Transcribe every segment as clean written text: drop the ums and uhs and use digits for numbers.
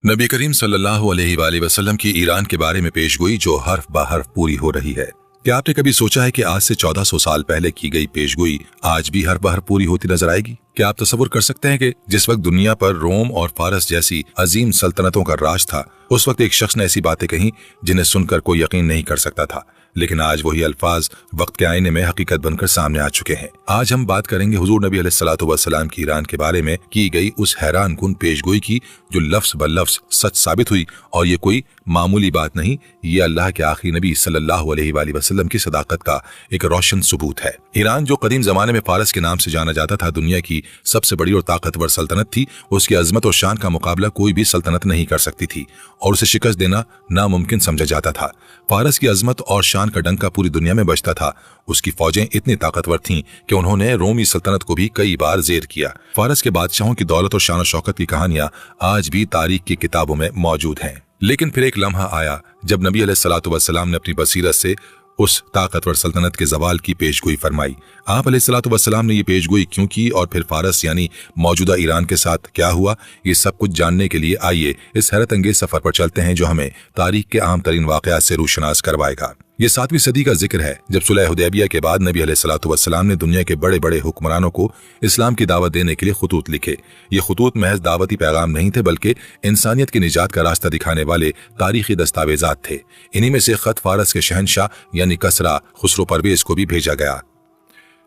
नबी करीम सल्लल्लाहु अलैहि वसल्लम की ईरान के बारे में पेशगोई जो हर्फ ब हर्फ पूरी हो रही है। क्या आपने कभी सोचा है कि आज से 1400 साल पहले की गई पेशगोई आज भी हर्फ ब हर्फ पूरी होती नजर आएगी? क्या आप तसव्वुर कर सकते हैं कि जिस वक्त दुनिया पर रोम और फारस जैसी अजीम सल्तनतों का राज था, उस वक्त एक शख्स ने ऐसी बातें कही जिन्हें सुनकर कोई यकीन नहीं कर सकता था, लेकिन आज वही अल्फाज वक्त के आईने में हकीकत बनकर सामने आ चुके हैं। आज हम बात करेंगे हुजूर नबी अलैहिस्सलातु वस्सलाम की ईरान के बारे में की गई उस हैरान कुन पेशगोई की जो लफ्ज ब लफ्ज सच साबित हुई, और ये कोई मामूली बात नहीं, ये अल्लाह के आखिरी नबी सल्लल्लाहु अलैहि वसल्लम की सदाकत का एक रोशन सबूत है। ईरान जो कदीम जमाने में फारस के नाम से जाना जाता था, दुनिया की सबसे बड़ी और ताकतवर सल्तनत थी। उसकी अजमत और शान का मुकाबला कोई भी सल्तनत नहीं कर सकती थी और उसे शिकस्त देना नामुमकिन समझा जाता था। फारस की अजमत और शान का डंका पूरी दुनिया में बजता था। उसकी फौजें इतनी ताकतवर थीं कि उन्होंने रोमी सल्तनत को भी कई बार जेर किया। फारस के बादशाहों की दौलत और शान और शौकत की कहानियां आज भी तारीख की किताबों में मौजूद हैं। लेकिन फिर एक लम्हा आया जब नबी अलैहिस्सलातु वस्सलाम ने अपनी बसीरत से उस ताकतवर सल्तनत के जवाल की पेशगोई फरमाई। आप अलैहिस्सलातु वस्सलाम ने ये पेशगोई क्यों की और फिर फारस यानी मौजूदा ईरान के साथ क्या हुआ, ये सब कुछ जानने के लिए आइए इस हैरत अंगेज सफर पर चलते हैं जो हमें तारीख के आम तरीन वाकयात से रूशनास करवाएगा। ये 7वीं सदी का जिक्र है जब सुलह हुदैबिया के बाद नबी अलैहिस्सलातु वस्सलाम ने दुनिया के बड़े बड़े हुक्मरानों को इस्लाम की दावत देने के लिए खुतूत लिखे। ये खुतूत महज दावती पैगाम नहीं थे, बल्कि इंसानियत की निजात का रास्ता दिखाने वाले तारीखी दस्तावेजात थे। इन्हीं में से खत फारस के शहनशाह यानी कसरा खुसरो परवेज को भी भेजा गया।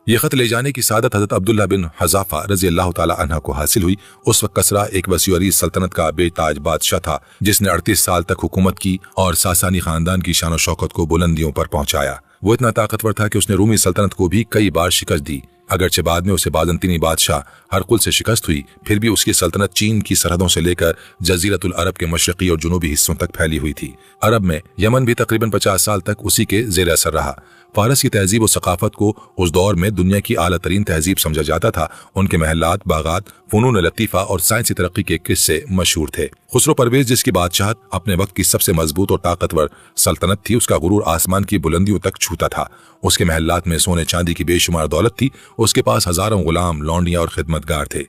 ये खत ले जाने की सादत हजरत अब्दुल्ला बिन हज़ाफा रज़ी अल्लाह ताला अन्हा को हासिल हुई। उस वक्त कसरा एक वसीअरीज़ सल्तनत का बेताज बादशाह था जिसने 38 साल तक हुकूमत की और सासानी खानदान की शान और शौकत को बुलंदियों पर पहुंचाया। वो इतना ताकतवर था कि उसने रूमी सल्तनत को भी कई बार शिकस्त दी। अगरचे बाद में उसे बाज़ंतीनी बादशाह हरकुल से शिकस्त हुई, फिर भी उसकी सल्तनत चीन की सरहदों से लेकर जजीरतुल अरब के मशरकी और जुनूबी हिस्सों तक फैली हुई थी। अरब में यमन भी तकरीबन 50 साल तक उसी के जेर असर रहा। फारस की तहजीब और सकाफत को उस दौर में दुनिया की आला तरीन तहजीब समझा जाता था। उनके महलात, बागात, फनून लतीफ़ा और साइंसी तरक्की के किस्से मशहूर थे। खुसरो परवेज जिसकी बादशाहत अपने वक्त की सबसे मजबूत और ताकतवर सल्तनत थी, उसका गुरूर आसमान की बुलंदियों तक छूता था। उसके महलात में सोने चांदी की बेशुमार दौलत थी। उसके पास हजारों गुलाम, लौंडियां और खिदमतगार थे।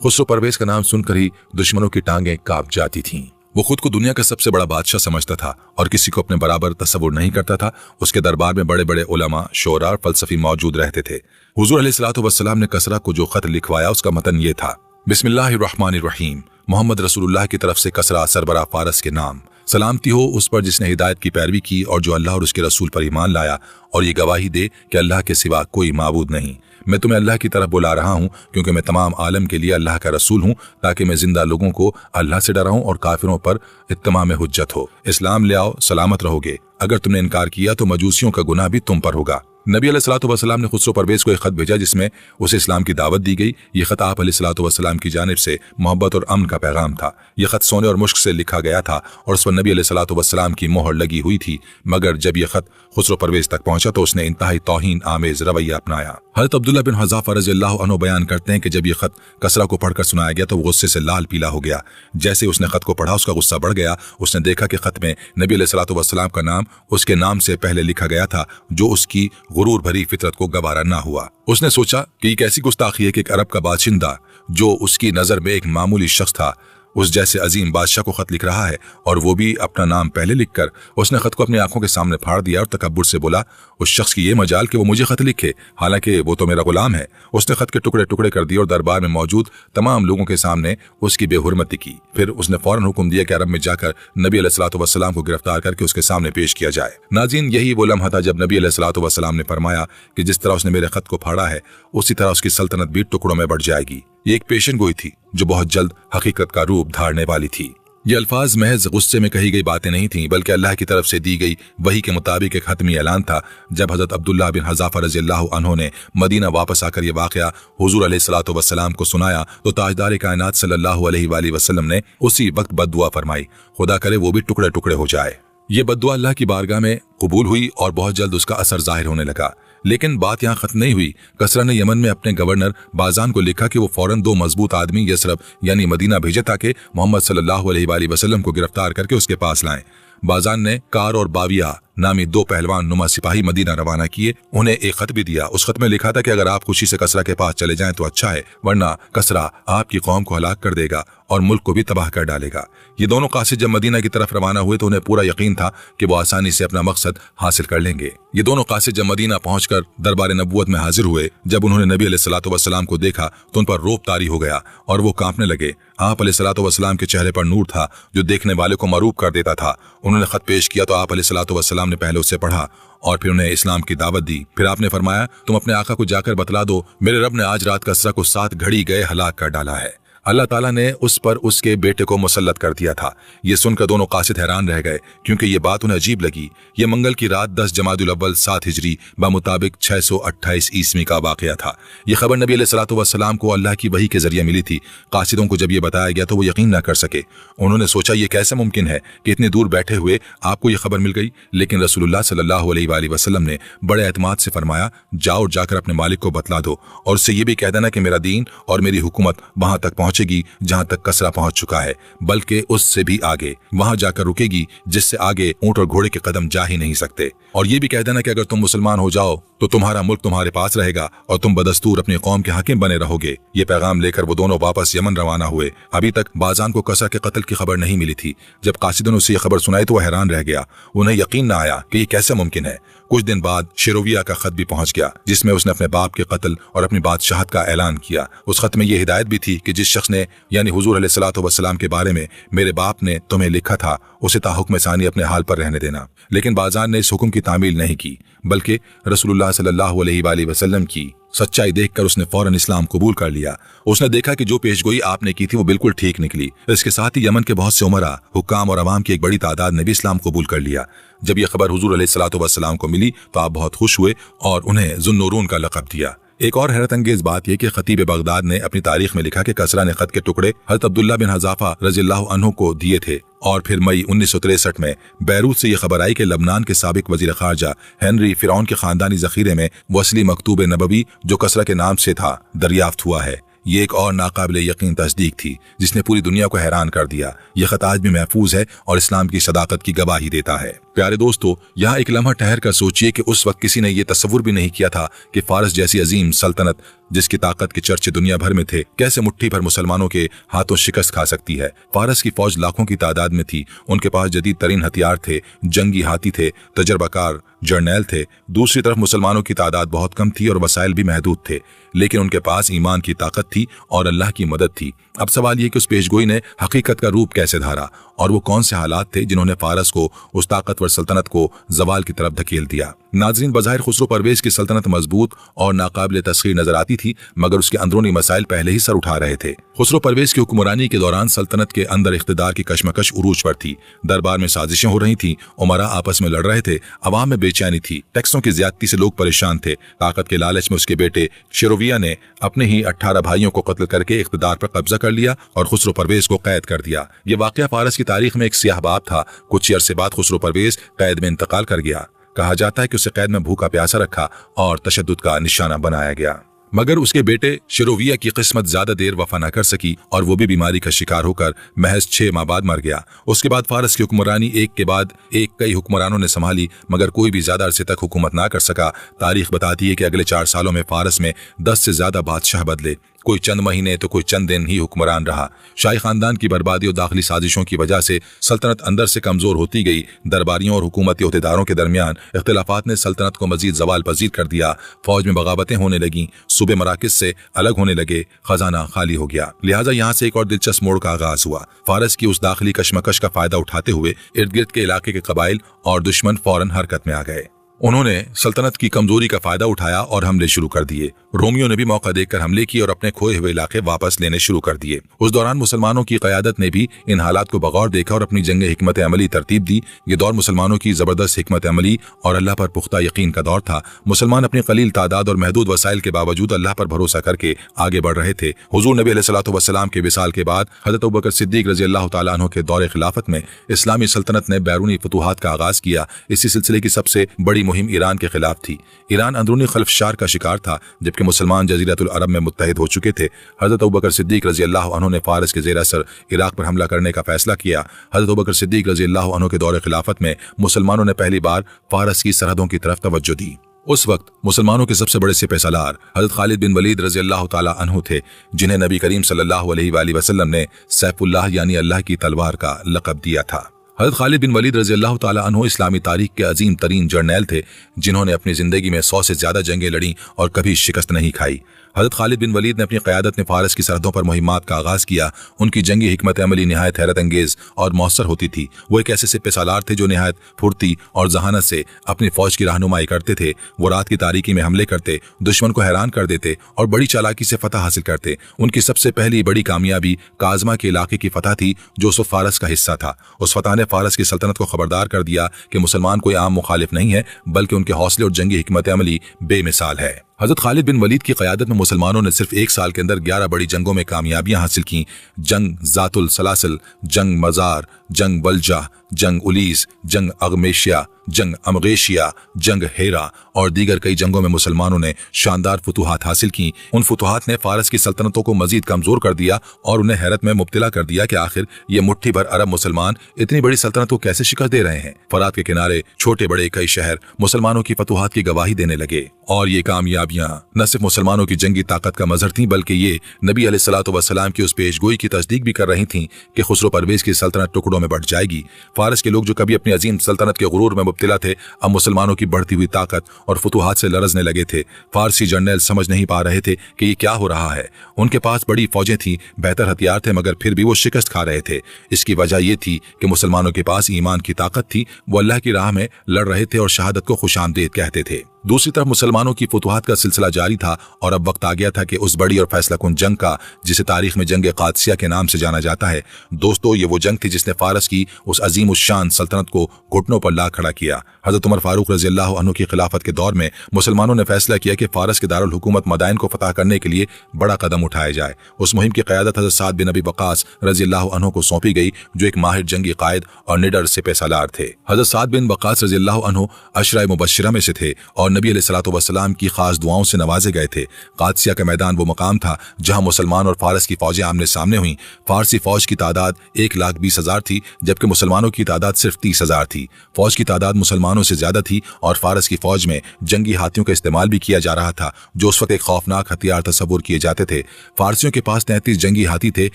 खुसरो परवेज का नाम सुनकर ही दुश्मनों की टांगें कांप जाती थीं। वो खुद को दुनिया का सबसे बड़ा बादशाह समझता था और किसी को अपने बराबर तस्वुर नहीं करता था। उसके दरबार में बड़े बड़े उलमा, शोरा और फलसफी मौजूद रहते थे। हुजूर अलैहिस्सलातु वस्सलाम ने कसरा को जो खत लिखवाया उसका मतन ये था: बिस्मिल्लाहिर्रहमानिर्रहीम, मोहम्मद रसूलुल्लाह की तरफ से कसरा सरबरा फारस के नाम। सलामती हो उस पर जिसने हिदायत की पैरवी की और जो अल्लाह और उसके रसूल पर ईमान लाया और ये गवाही दे कि अल्लाह के सिवा कोई माबूद नहीं। मैं तुम्हें अल्लाह की तरफ बुला रहा हूँ क्योंकि मैं तमाम आलम के लिए अल्लाह का रसूल हूँ, ताकि मैं जिंदा लोगों को अल्लाह से डराऊं और काफिरों पर इत्तमाम हुज्जत हो। इस्लाम ले आओ, सलामत रहोगे। अगर तुमने इनकार किया तो मजूसियों का गुनाह भी तुम पर होगा। नबी अलैहिस्सलातु वस्सलाम ने खुसरो परवेज को एक खत भेजा जिसमें उसे इस्लाम की दावत दी गई। ये खत आप अलैहिस्सलातु वस्सलाम की जानिब से मोहब्बत और अमन का पैगाम था। यह खत सोने और मुश्क से लिखा गया था और उस पर नबी अलैहिस्सलातु वस्सलाम की मोहर लगी हुई थी। मगर जब यह खत खुसरो परवेज तक पहुंचा तो उसने इंतहाई तौहीन आमेज रवैया अपनाया। हज़रत अब्दुल्ला बिन हज़ाफा रज़ी अल्लाह अन्हु बयान करते हैं कि जब यह खत कसरा को पढ़कर सुनाया गया तो वो गुस्से से लाल पीला हो गया। जैसे उसने खत को पढ़ा उसका गुस्सा बढ़ गया। उसने देखा कि खत में नबी अलैहिस्सलातु वस्सलाम का नाम उसके नाम से पहले लिखा गया था, जो उसकी गुरूर भरी फितरत को गवारा ना हुआ। उसने सोचा कि ये कैसी गुस्ताखी है कि एक अरब का बाशिंदा जो उसकी नजर में एक मामूली शख्स था, उस जैसे अजीम बादशाह को खत लिख रहा है, और वो भी अपना नाम पहले लिखकर। उसने खत को अपनी आंखों के सामने फाड़ दिया और तकब्बुर से बोला, उस शख्स की ये मजाल कि वो मुझे खत लिखे, हालांकि वो तो मेरा गुलाम है। उसने खत के टुकड़े टुकड़े कर दिए और दरबार में मौजूद तमाम लोगों के सामने उसकी बेहुरमती की। फिर उसने फौरन हुक्म दिया कि अरब में जाकर नबी अलैहिस्सलातु वस्सलाम को गिरफ्तार करके उसके सामने पेश किया जाए। नाज़रीन, यही वो लम्हा था जब नबी अलैहिस्सलातु वस्सलाम ने फरमाया कि जिस तरह उसने मेरे खत को फाड़ा है उसी तरह उसकी सल्तनत भी टुकड़ों में बढ़ जाएगी। ये एक पेशन गोई थी जो बहुत जल्द हकीकत का रूप धारने वाली थी। ये अल्फाज महज गुस्से में कही गई बातें नहीं थीं, बल्कि अल्लाह की तरफ से दी गई वही के मुताबिक एक हतमी ऐलान था। जब हजरत अब्दुल्ला बिन हज़ाफा रज़ी अल्लाह अन्हु ने मदीना वापस आकर ये वाक़या हुजूर अलैहिस्सलातु वस्सलाम को सुनाया तो ताजदार कायनात सल्लल्लाहु अलैहि वसल्लम ने उसी वक्त बद्दुआ फरमाई, खुदा करे वो भी टुकड़े टुकड़े हो जाए। ये बद्दुआ अल्लाह की बारगाह में कबूल हुई और बहुत जल्द उसका असर जाहिर होने लगा। लेकिन बात यहाँ खत्म नहीं हुई। कसरा ने यमन में अपने गवर्नर बाजान को लिखा कि वो फौरन 2 मजबूत आदमी यसरब यानी मदीना भेजे ताकि मोहम्मद सल्लल्लाहु अलैहि वसल्लम को गिरफ्तार करके उसके पास लाएं। बाजान ने कार और बाविया नामी 2 पहलवान नुमा सिपाही मदीना रवाना किए। उन्हें एक खत भी दिया। उस खत में लिखा था कि अगर आप खुशी से कसरा के पास चले जाएं तो अच्छा है, वरना कसरा आपकी कौम को हलाक कर देगा और मुल्क को भी तबाह कर डालेगा। ये दोनों कासिद जब मदीना की तरफ रवाना हुए तो उन्हें पूरा यकीन था कि वो आसानी से अपना मकसद हासिल कर लेंगे। ये दोनों कासिद जब मदीना पहुंचकर दरबार नबूवत में हाजिर हुए, जब उन्होंने नबी अलैहिस्सलातु वस्सलाम को देखा तो उन पर रोब तारी हो गया और वो कांपने लगे। आप अलैहिस्सलातु वस्सलाम के चेहरे पर नूर था जो देखने वाले को मरूब कर देता था। उन्होंने खत पेश किया तो आप अलैहिस्सलातु वस्सलाम ने पहले उसे पढ़ा और फिर उन्हें इस्लाम की दावत दी। फिर आपने फरमाया, तुम अपने आका को जाकर बतला दो, मेरे रब ने आज रात कसरा को 7 घड़ी गए हलाक कर डाला है। अल्लाह ताला ने उस पर उसके बेटे को मुसल्लत कर दिया था। ये सुनकर दोनों कासिद हैरान रह गए, क्योंकि ये बात उन्हें अजीब लगी। ये मंगल की रात 10 जमादुल अव्वल 7 हिजरी मुताबिक 628 ईस्वी का वाकया था। ये खबर नबी अलैहिस्सलातु वस्सलाम को अल्लाह की वही के जरिए मिली थी। कासिदों को जब ये बताया गया तो वो यकीन न कर सके। उन्होंने सोचा ये कैसे मुमकिन है कि इतनी दूर बैठे हुए आपको ये खबर मिल गई। लेकिन रसूलुल्लाह सल्लल्लाहु अलैहि वसल्लम ने बड़े एतमाद से फरमाया, जाओ जाकर अपने मालिक को बतला दो और उससे ये भी कह देना कि मेरा दीन और मेरी हुकूमत वहां तक पहुंचेगी जहां तक कसरा पहुंच चुका है, बल्कि उससे भी आगे वहां जाकर रुकेगी जिससे आगे ऊंट और घोड़े के कदम जा ही नहीं सकते। और ये भी कह देना कि अगर तुम मुसलमान हो जाओ तो तुम्हारा मुल्क तुम्हारे पास रहेगा और तुम बदस्तूर अपनी कौम के हाकिम बने रहोगे। ये पैगाम लेकर वो दोनों वापस यमन रवाना हुए। अभी तक बाजान को कसरा के कत्ल की खबर नहीं मिली थी। जब कासिदों ने उसे ये खबर सुनाई तो वो हैरान रह गया। उन्हें यकीन न आया कि ये कैसे मुमकिन है। कुछ दिन बाद शेरोविया का खत भी पहुंच गया, जिसमें उसने अपने बाप के कत्ल और अपनी बादशाहत का ऐलान किया। उस खत में ये हिदायत भी थी कि जिस शख्स ने यानी हुजूर अलैहिस्सलातु वस्सलाम के बारे में मेरे बाप ने तुम्हें लिखा था, उसे ताहुक्म सानी अपने हाल पर रहने देना। लेकिन बाजान ने इस हुक्म की तामील नहीं की, बल्कि रसूलुल्लाह सल्लल्लाहु अलैहि वसल्लम की सच्चाई देखकर उसने फौरन इस्लाम कबूल कर लिया। उसने देखा कि जो पेशगोई आपने की थी वो बिल्कुल ठीक निकली। इसके साथ ही यमन के बहुत से उमरा, हुक्काम और अवाम की एक बड़ी तादाद ने भी इस्लाम कबूल कर लिया। जब यह खबर हुजूर अलैहिस्सलातु वस्सलाम को मिली तो आप बहुत खुश हुए और उन्हें ज़ुन्नूरून का लक़ब दिया। एक और हैरत अंगेज बात यह कि खतीब बगदाद ने अपनी तारीख में लिखा कि कसरा ने खत के टुकड़े हज़रत अब्दुल्ला बिन हज़ाफा रज़ियल्लाहु अन्हु को दिए थे। और फिर मई 1963 में बैरूत से यह खबर आई कि लबनान के साबिक वजीर खारजा हेनरी फिरौन के खानदानी जखीरे में वसली मकतूब नबवी जो कसरा के नाम से था दरियाफ्त हुआ है। ये एक और नाकाबिले यकीन तस्दीक थी जिसने पूरी दुनिया को हैरान कर दिया। यह खत आज भी महफूज है और इस्लाम की सदाकत की गवाही देता है। प्यारे दोस्तों, यहाँ एक लम्हा ठहर कर सोचिए कि उस वक्त किसी ने यह तस्वुर भी नहीं किया था कि फारस जैसी अजीम सल्तनत जिसकी ताकत के चर्चे दुनिया भर में थे, कैसे मुट्ठी भर मुसलमानों के हाथों शिकस्त खा सकती है। फारस की फौज लाखों की तादाद में थी। उनके पास जदीद तरीन हथियार थे, जंगी हाथी थे, तजर्बाकार जर्नैल थे। दूसरी तरफ मुसलमानों की तादाद बहुत कम थी और वसाइल भी महदूद थे, लेकिन उनके पास ईमान की ताकत थी और अल्लाह की मदद थी। अब सवाल ये कि उस पेशगोई ने हकीकत का रूप कैसे धारा और वो कौन से हालात थे जिन्होंने फारस को, उस ताकतवर सल्तनत को जवाल की तरफ धकेल दिया। नाज़रीन, बज़ाहिर खुसरो परवेज की सल्तनत मजबूत और नाकाबिले तस्खीर नजर आती थी, मगर उसके अंदरूनी मसाइल पहले ही सर उठा रहे थे। खुसरो परवेज की हुक्मरानी के दौरान सल्तनत के अंदर इख्तिदार की कशमकश उरूज पर थी। दरबार में साजिशें हो रही थी, उमरा आपस में लड़ रहे थे, अवाम में बेचैनी थी, टैक्सों की ज्यादती से लोग परेशान थे। ताकत के लालच में उसके बेटे शेरोविया ने अपने ही 18 भाइयों को कत्ल करके इख्तिदार पर कब्जा कर लिया और खुसरो परवेज को कैद कर दिया। ये वाकया फारस की तारीख में एक सियाह बाब था। कुछ अरसे बाद खुसरो परवेज कैद में इंतकाल कर गया। कहा जाता है कि उसे कैद में भूखा प्यासा रखा और तशद्दुद का निशाना बनाया गया। मगर उसके बेटे शेरोविया की किस्मत ज्यादा देर वफा न कर सकी और वो भी बीमारी का शिकार होकर महज 6 माह बाद मर गया। उसके बाद फारस की हुक्मरानी एक के बाद एक कई हुक्मरानों ने संभाली, मगर कोई भी ज्यादा अरसे तक हुकूमत ना कर सका। तारीख बताती है कि अगले 4 सालों में फारस में 10 से ज्यादा बादशाह बदले। कोई चंद महीने तो कोई चंद दिन ही हुक्मरान रहा। शाही खानदान की बर्बादी और दाखिली साजिशों की वजह से सल्तनत अंदर से कमजोर होती गई। दरबारियों और हुकूमती ओहदेदारों के दरमियान इख्तिलाफात ने सल्तनत को मजीद जवाल पजीर कर दिया। फौज में बगावतें होने लगीं, सूबे मराकिज से अलग होने लगे, खजाना खाली हो गया। लिहाजा यहाँ से एक और दिलचस्प मोड़ का आगाज हुआ। फारस की उस दाखिली कशमकश का फायदा उठाते हुए इर्द गिर्द के इलाके के कबाइल और दुश्मन फौरन हरकत में आ गए। उन्होंने सल्तनत की कमजोरी का फायदा उठाया और हमले शुरू कर दिए। रोमियो ने भी मौका देखकर हमले किए और अपने खोए हुए इलाके वापस लेने शुरू कर दिए। उस दौरान मुसलमानों की क़यादत ने भी इन हालात को बगौर देखा और अपनी जंग हिकमत अमली तरतीब दी। ये दौर मुसलमानों की जबरदस्त हिकमत अमली और अल्लाह पर पुख्ता यकीन का दौर था। मुसलमान अपनी कलील तादाद और महदूद वसाइल के बावजूद अल्लाह पर भरोसा करके आगे बढ़ रहे थे। हुजूर नबी अलैहिस्सलातु वस्सलाम के विसाल के बाद हज़रत अबू बकर सिद्दीक रज़ियल्लाहु तआला अन्हु के दौरे खिलाफत में इस्लामी सल्तनत ने बैरूनी फतूहात का आगाज किया। इसी सिलसिले की सबसे बड़ी मुहिम ईरान के खिलाफ थी। ईरान अंदरूनी खल्फशार का शिकार था, जबकि जबकि मुसलमान जजीरतुल अरब में मुत्तहिद हो चुके थे, हजरत अबू बकर सिद्दीक रजी अल्लाह अन्हु ने फारस के ज़ेर असर इराक पर हमला करने का फैसला किया। हजरत अबू बकर सिद्दीक रजी अल्लाह अन्हु के दौरे खिलाफत में मुसलमानों ने पहली बार फारस की सरहदों की तरफ तवज्जो दी। उस वक्त मुसलमानों के सबसे बड़े सिपह सालार हजरत खालिद बिन वलीद रजी अल्लाह ताला अन्हु थे, जिन्हें नबी करीम सल्लल्लाहु अलैहि वसल्लम ने सैफुल्लाह यानी अल्लाह की तलवार का लक़ब दिया था। हजरत खालिद बिन वलीद रजी अल्लाह ताला अन्हु इस्लामी तारीख के अजीम तरीन जर्नैल थे, जिन्होंने अपनी जिंदगी में 100 से ज्यादा जंगें लड़ी और कभी शिकस्त नहीं खाई। हजरत खालिद बिन वलीद ने अपनी क़यादत में फारस की सरहदों पर मुहिम्मात का आगाज किया। उनकी जंगी हिकमत अमली निहायत हैरत अंगेज और मौसर होती थी। वो एक ऐसे सिपह सालार थे जो निहायत फुर्ती और जहानत से अपनी फौज की रहनुमाई करते थे। वो रात की तारीकी में हमले करते, दुश्मन को हैरान कर देते और बड़ी चालाकी से फतह हासिल करते। उनकी सबसे पहली बड़ी कामयाबी काजमा के इलाके की फतह थी, जो उस फारस का हिस्सा था। उस फतह ने फारस की सल्तनत को खबरदार कर दिया कि मुसलमान कोई आम मुखालिफ नहीं है, बल्कि उनके हौसले और जंगी हिकमत अमली बेमिसाल है। हजरत खालिद बिन वलीद की क़यादत में मुसलमानों ने सिर्फ एक साल के अंदर 11 बड़ी जंगों में कामयाबियां हासिल की। जंग ज़ातुल सलासिल, जंग मज़ार, जंग बलजा, जंग उलीस, जंग अगमेशिया, जंग अमगेशिया, जंग हेरा और दीगर कई जंगों में मुसलमानों ने शानदार फतूहात हासिल की। उन फतूहात ने फारस की सल्तनतों को मजीद कमजोर कर दिया और उन्हें हैरत में मुब्तला कर दिया कि आखिर ये मुट्ठी भर अरब मुसलमान इतनी बड़ी सल्तनत को कैसे शिकस्त दे रहे हैं। फरात के किनारे छोटे बड़े कई शहर मुसलमानों की फतूहात की गवाही देने लगे और ये कामयाबियां न सिर्फ मुसलमानों की जंगी ताकत का मजहर थीं, बल्कि ये नबी अलैहिस्सलातु वस्सलाम की उस पेशगोई की तस्दीक भी कर रही थीं कि खुसरो परवेज की सल्तनत टुकड़ों में बढ़ जाएगी। फारस के लोग जो कभी अपनी अजीम सल्तनत के गुरूर में मुब्तला थे, अब मुसलमानों की बढ़ती हुई ताकत और फतूहात से लरजने लगे थे। फारसी जर्नैल समझ नहीं पा रहे थे कि ये क्या हो रहा है। उनके पास बड़ी फौजें थीं, बेहतर हथियार थे, मगर फिर भी वो शिकस्त खा रहे थे। इसकी वजह ये थी कि मुसलमानों के पास ईमान की ताकत थी, वो अल्लाह की राह में लड़ रहे थे और शहादत को खुशामदीद कहते थे। दूसरी तरफ मुसलमानों की फतूहात का सिलसिला जारी था और अब वक्त आ गया था कि उस बड़ी और फैसलाकुन जंग का, जिसे तारीख में जंग कादसिया के नाम से जाना जाता है। दोस्तों, ये वो जंग थी जिसने फारस की उस अजीम उस शान सल्तनत को घुटनों पर ला खड़ा किया। हजरत उमर फारूक रजी अल्लाह अन्हु की खिलाफत के दौर में मुसलमानों ने फैसला किया कि फारस के दारुल हुकूमत मदाइन को फतह करने के लिए बड़ा कदम उठाया जाए। उस मुहिम की क़यादत हजरत साद बिन अबी वक़ास रजी अल्लाह अन्हु को सौंपी गई, जो एक माहिर जंगी कायद और निडर सिपह सालार थे। हजरत साद बिन वक़ास रजी अल्लाह अन्हु अशरा मुबश्शिरा में से थे और नबी अलैहिस्सलातु वस्सलाम की खास दुआओं से नवाजे गए थे। कादसिया का मैदान वो मकाम था जहां मुसलमान और फारस की फौजें आमने सामने हुई। फारसी फौज की तादाद 1,20,000 थी, जबकि मुसलमानों की तादाद सिर्फ 30,000 थी। फौज की तादाद मुसलमानों से ज्यादा थी और फारस की फौज में जंगी हाथियों का इस्तेमाल भी किया जा रहा था, जो उस वक्त एक खौफनाक हथियार तस्वुर किए जाते थे। फारसियों के पास 33 जंगी हाथी थे,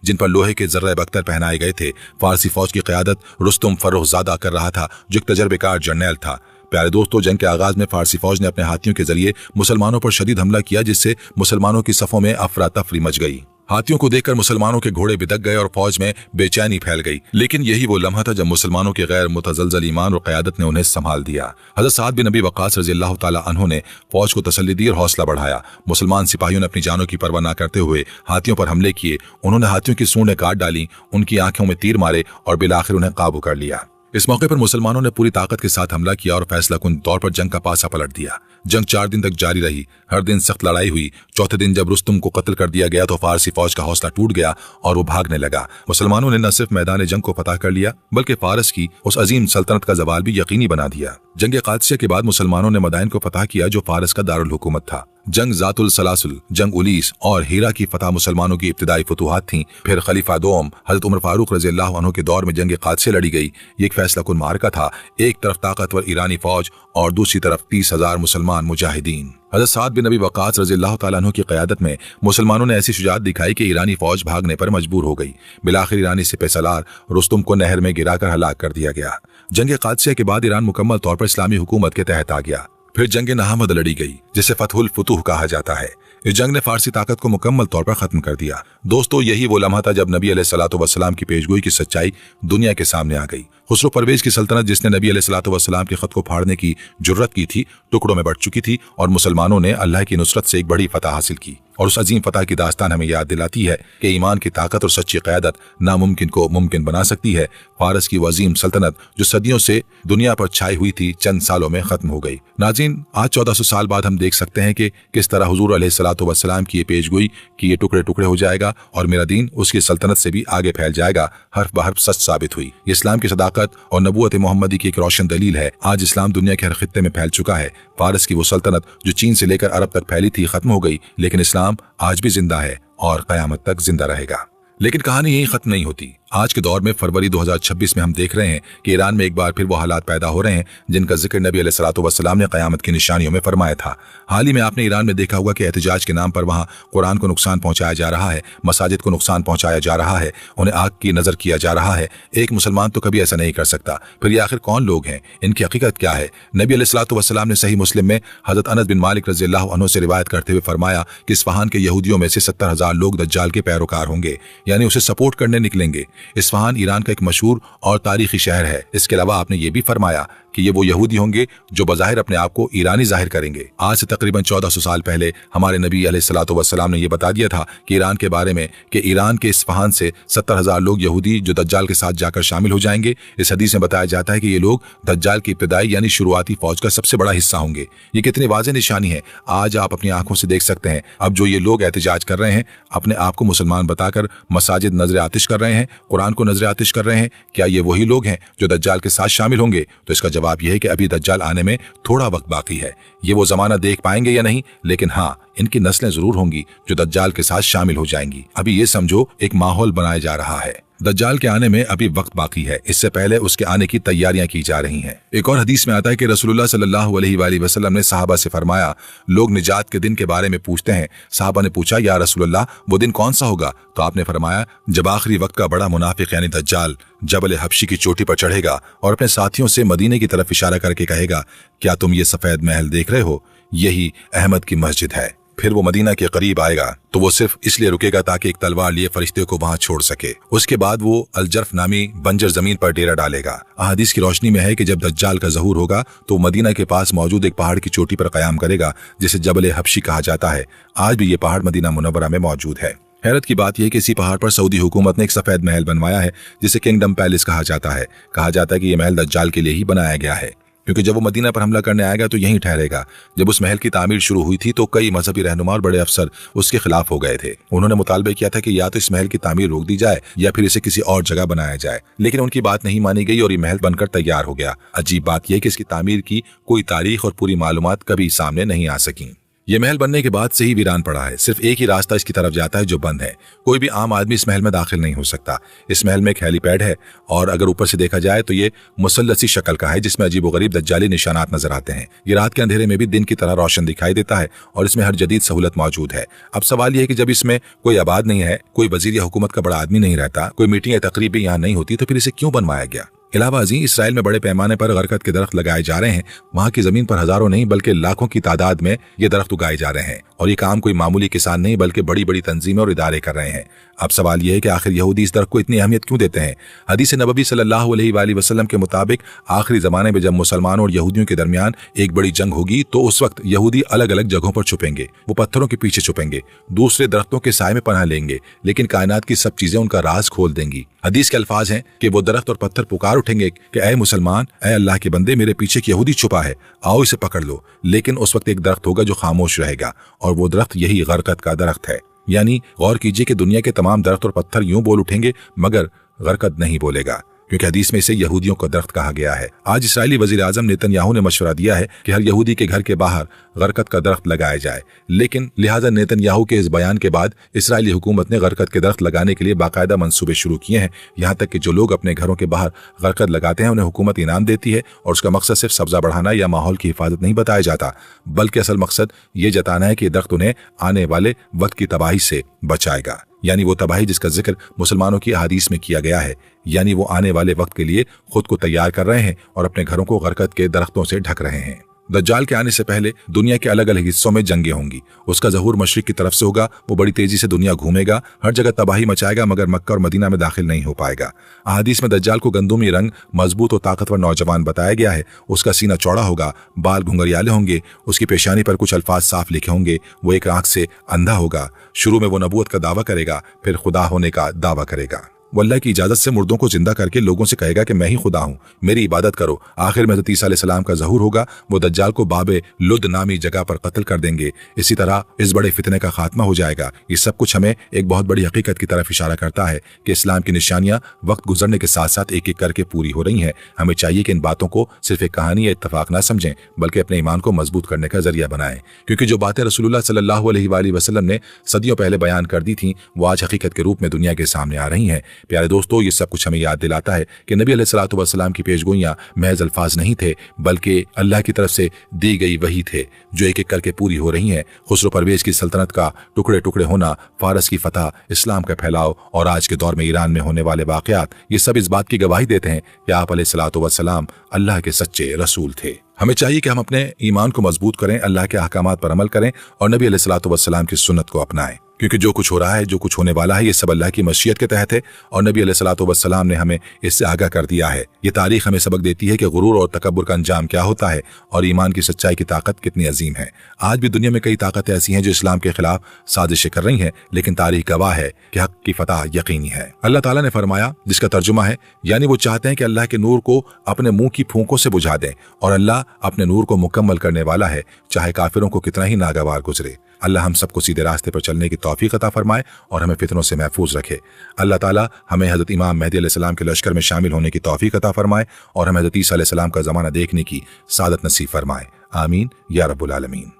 जिन पर लोहे के जर्रे बख्तर पहनाए गए थे। फारसी फौज की क़यादत रुस्तुम फर्रुखज़ादा कर रहा था, जो एक तजर्बेकार जर्नैल था। प्यारे दोस्तों, जंग के आगाज में फारसी फौज ने अपने हाथियों के जरिए मुसलमानों पर शदीद हमला किया, जिससे मुसलमानों की सफों में अफरा तफरी मच गई। हाथियों को देखकर मुसलमानों के घोड़े बिदक गए और फौज में बेचैनी फैल गई। लेकिन यही वो लम्हा था जब मुसलमानों के गैर मुतजलजल ईमान और क़यादत ने उन्हें संभाल दिया। हज़रत साद बिन अबी वक़ास रज़ी अल्लाह ताला अन्हु ने फौज को तसल्ली दी और हौसला बढ़ाया। मुसलमान सिपाहियों ने अपनी जानों की परवाह न करते हुए हाथियों पर हमले किए। उन्होंने हाथियों की सूंडें काट डाली, उनकी आंखों में तीर मारे और बिलाखिर उन्हें काबू कर लिया। इस मौके पर मुसलमानों ने पूरी ताकत के साथ हमला किया और फैसलाकुन तौर पर जंग का पासा पलट दिया। जंग 4 दिन तक जारी रही। हर दिन सख्त लड़ाई हुई। चौथे दिन जब रुस्तुम को कत्ल कर दिया गया तो फारसी फौज का हौसला टूट गया और वो भागने लगा। मुसलमानों ने न सिर्फ मैदान जंग को फतह कर लिया, बल्कि फारस की उस अजीम सल्तनत का जवाल भी यकीनी बना दिया। जंग कादसिया के बाद मुसलमानों ने मदाइन को फतह किया, जो फारस का दारुल हुकूमत था। जंग ज़ातुल सलासुल, जंग उलीस और हीरा की फतह मुसलमानों की इब्तिदाई फतूहात थीं। फिर खलीफा दोम हजरत उमर फारूक रज़ी अल्लाह अन्हु के दौर में जंग कादसिया लड़ी गई। ये एक फैसलाकुन मार्का था। एक तरफ ताकतवर ईरानी फौज और दूसरी तरफ 30,000 मुसलमान मुजाहिदीन। हजरत साद बिन अबी वक़ास रज़ी अल्लाह ताला अन्हु की क़यादत में मुसलमानों ने ऐसी शुजाअत दिखाई कि ईरानी फौज भागने पर मजबूर हो गई। बिलाखिर ईरानी सिपह सलार रुस्तुम को नहर में गिराकर हलाक कर दिया गया। जंग कादसिया के बाद ईरान मुकम्मल तौर पर इस्लामी हुकूमत के तहत आ गया। फिर जंग नहामद लड़ी गई, जिसे फतहुल फुतूह कहा जाता है। इस जंग ने फारसी ताकत को मुकम्मल तौर पर खत्म कर दिया। दोस्तों, यही वो लम्हा था जब नबी अलैहिस्सलातु वस्सलाम की पेशगोई की सच्चाई दुनिया के सामने आ गई। खुसरो परवेज की सल्तनत, जिसने नबी अलैहिस्सलातु वस्सलाम के खत को फाड़ने की जुर्रत की थी, टुकड़ों में बढ़ चुकी थी और मुसलमानों ने अल्लाह की नुसरत से एक बड़ी फतह हासिल की। और उस अजीम फतह की दास्तान हमें याद दिलाती है कि ईमान की ताकत और सच्ची क़यादत नामुमकिन को मुमकिन बना सकती है। फारस की वो अजीम सल्तनत जो सदियों से दुनिया पर छाई हुई थी, चंद सालों में खत्म हो गई। नाज़रीन, आज 1400 साल बाद हम देख सकते हैं कि किस तरह हुजूर अलैहिस्सलातु वस्सलाम की ये पेशगोई कि ये टुकड़े टुकड़े हो जाएगा और मेरा दीन उसकी सल्तनत से भी आगे फैल जाएगा, हर्फ बहर्फ सच साबित हुई। ये इस्लाम की सदाकत और नबूवत मोहम्मदी की एक रोशन दलील है। आज इस्लाम दुनिया के हर खित्ते में फैल चुका है। फारस की वो सल्तनत जो चीन से लेकर अरब तक फैली थी खत्म हो गई, लेकिन इस्लाम आज भी जिंदा है और क़यामत तक जिंदा रहेगा। लेकिन कहानी यही खत्म नहीं होती। आज के दौर में फरवरी 2026 में हम देख रहे हैं कि ईरान में एक बार फिर वो हालात पैदा हो रहे हैं जिनका जिक्र नबी अलैहिस्सलातु वस्सलाम ने क़यामत की निशानियों में फरमाया था। हाल ही में आपने ईरान में देखा होगा कि एहतजाज के नाम पर वहाँ कुरान को नुकसान पहुंचाया जा रहा है, मसाजिद को नुकसान पहुंचाया जा रहा है, उन्हें आग की नजर किया जा रहा है। एक मुसलमान तो कभी ऐसा नहीं कर सकता। फिर ये आखिर कौन लोग हैं, इनकी हकीकत क्या है? नबी अलैहिस्सलातु वस्सलाम ने सही मुस्लिम में हजरत अनस बिन मालिक रज़ियल्लाहु अन्हु से रिवायत करते हुए फरमाया कि इस्फहान के यहूदियों में से 70,000 लोग दज्जाल के पैरोकार होंगे, यानी उसे सपोर्ट करने निकलेंगे। इस्फहान ईरान का एक मशहूर और तारीखी शहर है। इसके अलावा आपने ये भी फरमाया कि ये वो यहूदी होंगे जो बज़ाहिर अपने आप को ईरानी जाहिर करेंगे। आज से तकरीबन 1400 साल पहले हमारे नबी अलैहिस्सलातु वस्सलाम ने ये बता दिया था कि ईरान के बारे में कि ईरान के इस्फहान से 70,000 लोग यहूदी जो दज्जाल के साथ जाकर शामिल हो जाएंगे। इस हदीस में बताया जाता है कि ये लोग दज्जाल की इब्तिदाई यानी शुरुआती फौज का सबसे बड़ा हिस्सा होंगे। ये कितनी वाज़ेह निशानी है, आज आप अपनी आंखों से देख सकते हैं। अब जो ये लोग एहतजाज कर रहे हैं, अपने आप को मुसलमान बताकर मसाजिद नजर आतिश कर रहे हैं, कुरान को नजर आतिश कर रहे हैं, क्या ये वही लोग हैं जो दज्जाल के साथ शामिल होंगे? तो इसका जवाब यह है कि अभी दज्जाल आने में थोड़ा वक्त बाकी है। ये वो जमाना देख पाएंगे या नहीं, लेकिन हाँ, इनकी नस्लें जरूर होंगी जो दज्जाल के साथ शामिल हो जाएंगी। अभी ये समझो एक माहौल बनाया जा रहा है। दज्जाल के आने में अभी वक्त बाकी है, इससे पहले उसके आने की तैयारियां की जा रही हैं। एक और हदीस में आता है कि रसूलुल्लाह सल्लल्लाहु अलैहि वसल्लम ने सहाबा से फरमाया, लोग निजात के दिन के बारे में पूछते हैं। सहाबा ने पूछा, या रसूलुल्लाह वो दिन कौन सा होगा? तो आपने फरमाया, जब आखिरी वक्त का बड़ा मुनाफिक यानी दज्जाल जबल हबशी की चोटी पर चढ़ेगा और अपने साथियों से मदीने की तरफ इशारा करके कहेगा, क्या तुम ये सफेद महल देख रहे हो? यही अहमद की मस्जिद है। फिर वो मदीना के करीब आएगा तो वो सिर्फ इसलिए रुकेगा ताकि एक तलवार लिए फरिश्ते को वहां छोड़ सके। उसके बाद वो अलजर्फ नामी बंजर जमीन पर डेरा डालेगा। अहादीस की रोशनी में है कि जब दज्जाल का ज़हूर होगा तो मदीना के पास मौजूद एक पहाड़ की चोटी पर कयाम करेगा जिसे जबल हबशी कहा जाता है। आज भी ये पहाड़ मदीना मुनव्वरा में मौजूद है। हैरत की बात यह कि इसी पहाड़ पर सऊदी हुकूमत ने एक सफेद महल बनवाया है जिसे किंगडम पैलेस कहा जाता है। कहा जाता है कि यह महल दज्जाल के लिए ही बनाया गया है, क्योंकि जब वो मदीना पर हमला करने आएगा तो यहीं ठहरेगा। जब उस महल की तामीर शुरू हुई थी तो कई मजहबी रहनुमा और बड़े अफसर उसके खिलाफ हो गए थे। उन्होंने मुतालबे किया था कि या तो इस महल की तामीर रोक दी जाए या फिर इसे किसी और जगह बनाया जाए, लेकिन उनकी बात नहीं मानी गई और ये महल बनकर तैयार हो गया। अजीब बात यह कि इसकी तामीर की कोई तारीख और पूरी मालूमात कभी सामने नहीं आ सकी। ये महल बनने के बाद से ही वीरान पड़ा है। सिर्फ एक ही रास्ता इसकी तरफ जाता है जो बंद है। कोई भी आम आदमी इस महल में दाखिल नहीं हो सकता। इस महल में एक हेलीपैड है और अगर ऊपर से देखा जाए तो ये मुसल्लसी शक्ल का है जिसमें अजीबोगरीब दज्जाली निशानात नजर आते हैं। ये रात के अंधेरे में भी दिन की तरह रोशन दिखाई देता है और इसमें हर जदीद सहूलत मौजूद है। अब सवाल यह है कि जब इसमें कोई आबाद नहीं है, कोई वजीर या हुकूमत का बड़ा आदमी नहीं रहता, कोई मीटिंग या तकरीब भी यहाँ नहीं होती, तो फिर इसे क्यों बनवाया गया? इलावा अजीम इसराइल में बड़े पैमाने पर गरकत के दरख्त लगाए जा रहे हैं। वहाँ की जमीन पर हजारों नहीं बल्कि लाखों की तादाद में ये दरख्त उगाए जा रहे हैं और ये काम कोई मामूली किसान नहीं बल्कि बड़ी बड़ी तंजीमें और इदारे कर रहे हैं। अब सवाल यह है कि आखिर यहूदी इस दरख्त को इतनी अहमियत क्यों देते हैं? हदीस नबवी सल्लल्लाहु अलैहि वसल्लम के मुताबिक आखिरी जमाने में जब मुसलमानों और यहूदियों के दरमियान एक बड़ी जंग होगी तो उस वक्त यहूदी अलग अलग जगहों पर छुपेंगे। वो पत्थरों के पीछे छुपेंगे, दूसरे दरख्तों के साए में पनाह लेंगे, लेकिन कायनात की सब चीजें उनका राज खोल देंगी। हदीस के अल्फाज हैं कि वो दरख्त और पत्थर पुकार उठेंगे कि ऐ मुसलमान, ऐ अल्लाह के बंदे, मेरे पीछे एक यहूदी छुपा है, आओ इसे पकड़ लो। लेकिन उस वक्त एक दरख्त होगा जो खामोश रहेगा और वो दरख्त यही गरकत का दरख्त है। यानी गौर कीजिए कि दुनिया के तमाम दरख्त और पत्थर यूं बोल उठेंगे मगर गरकत नहीं बोलेगा, क्योंकि हदीस में इसे यहूदियों का दरख्त कहा गया है। आज इस्राएली वजीर आजम नेतन्याहू ने मशवरा दिया है कि हर यहूदी के घर के बाहर गरकत का दरख्त लगाया जाए, लेकिन लिहाजा नेतन्याहू के इस बयान के बाद इस्राएली हुकूमत ने गरकत के दरख्त लगाने के लिए बाकायदा मंसूबे शुरू किए हैं। यहाँ तक कि जो लोग अपने घरों के बाहर गरकत लगाते हैं उन्हें हुकूमत इनाम देती है और उसका मकसद सिर्फ सब्जा बढ़ाना या माहौल की हिफाजत नहीं बताया जाता, बल्कि असल मकसद ये जताना है कि ये दरख्त उन्हें आने वाले वक्त की तबाही से बचाएगा। यानी वो तबाही जिसका जिक्र मुसलमानों की हदीस में किया गया है। यानी वो आने वाले वक्त के लिए खुद को तैयार कर रहे हैं और अपने घरों को गरकत के दरख्तों से ढक रहे हैं। दज्जाल के आने से पहले दुनिया के अलग अलग हिस्सों में जंगें होंगी। उसका ज़हूर मशरिक की तरफ से होगा। वो बड़ी तेजी से दुनिया घूमेगा, हर जगह तबाही मचाएगा, मगर मक्का और मदीना में दाखिल नहीं हो पाएगा। अहादीस में दज्जाल को गंदुमी रंग, मजबूत और ताकतवर नौजवान बताया गया है। उसका सीना चौड़ा होगा, बाल घुंघरियाले होंगे, उसकी पेशानी पर कुछ अल्फाज साफ लिखे होंगे। वो एक आंख से अंधा होगा। शुरू में वो नबूवत का दावा करेगा, फिर खुदा होने का दावा करेगा। वो अल्लाह की इजाजत से मुर्दों को जिंदा करके लोगों से कहेगा कि मैं ही खुदा हूँ, मेरी इबादत करो। आखिर में हज़रत ईसा अलैहिस्सलाम का ज़हूर होगा, वो दज्जाल को बाबे लुद नामी जगह पर कत्ल कर देंगे। इसी तरह इस बड़े फितने का खात्मा हो जाएगा। ये सब कुछ हमें एक बहुत बड़ी हकीकत की तरफ इशारा करता है कि इस्लाम की निशानियां वक्त गुजरने के साथ साथ एक एक करके पूरी हो रही हैं। हमें चाहिए कि इन बातों को सिर्फ एक कहानी या इत्तफाक ना समझें, बल्कि अपने ईमान को मजबूत करने का जरिया बनाएं, क्योंकि जो बातें रसूलुल्लाह सल्लल्लाहु अलैहि वसल्लम ने सदियों पहले बयान कर दी थी वो आज हकीकत के रूप में दुनिया के सामने आ रही हैं। प्यारे दोस्तों, ये सब कुछ हमें याद दिलाता है कि नबी अलैहिस्सलातु वस्सलाम की पेशगोइयां महज अल्फाज नहीं थे, बल्कि अल्लाह की तरफ से दी गई वही थे जो एक एक करके पूरी हो रही हैं। खुसरो परवेज की सल्तनत का टुकड़े टुकड़े होना, फारस की फतह, इस्लाम का फैलाव और आज के दौर में ईरान में होने वाले वाकयात, ये सब इस बात की गवाही देते हैं कि आप अलैहिस्सलातु वस्सलाम अल्लाह के सच्चे रसूल थे। हमें चाहिए कि हम अपने ईमान को मजबूत करें, अल्लाह के अहकामात पर अमल करें और नबी अलैहिस्सलातु वस्सलाम की सुन्नत को अपनाएं, क्योंकि जो कुछ हो रहा है, जो कुछ होने वाला है, ये सब अल्लाह की मशीयत के तहत है और नबी अलैहिस्सलातु वस्सलाम ने हमें इससे आगाह कर दिया है। ये तारीख हमें सबक देती है कि गुरूर और तकब्बुर का अंजाम क्या होता है और ईमान की सच्चाई की ताकत कितनी अजीम है। आज भी दुनिया में कई ताकतें ऐसी हैं जो इस्लाम के खिलाफ साजिशें कर रही हैं, लेकिन तारीख गवाह है कि हक की फतह यकीनी है। अल्लाह ताला ने फरमाया, जिसका तर्जुमा है, यानी वो चाहते हैं कि अल्लाह के नूर को अपने मुंह की फूंकों से बुझा दें और अल्लाह अपने नूर को मुकम्मल करने वाला है, चाहे काफिरों को कितना ही नागवार गुजरे। अल्लाह हम सबको सीधे रास्ते पर चलने की तौफीक अता फरमाए और हमें फितनों से महफूज रखे। अल्लाह ताला हमें हज़रत इमाम मेहदी अलैहिस्सलाम के लश्कर में शामिल होने की तौफीक अता फरमाए और हमें हज़रत ईसा अलैहिस्सलाम का ज़माना देखने की सादत नसीब फरमाए। आमीन या रब्बुल आलमीन।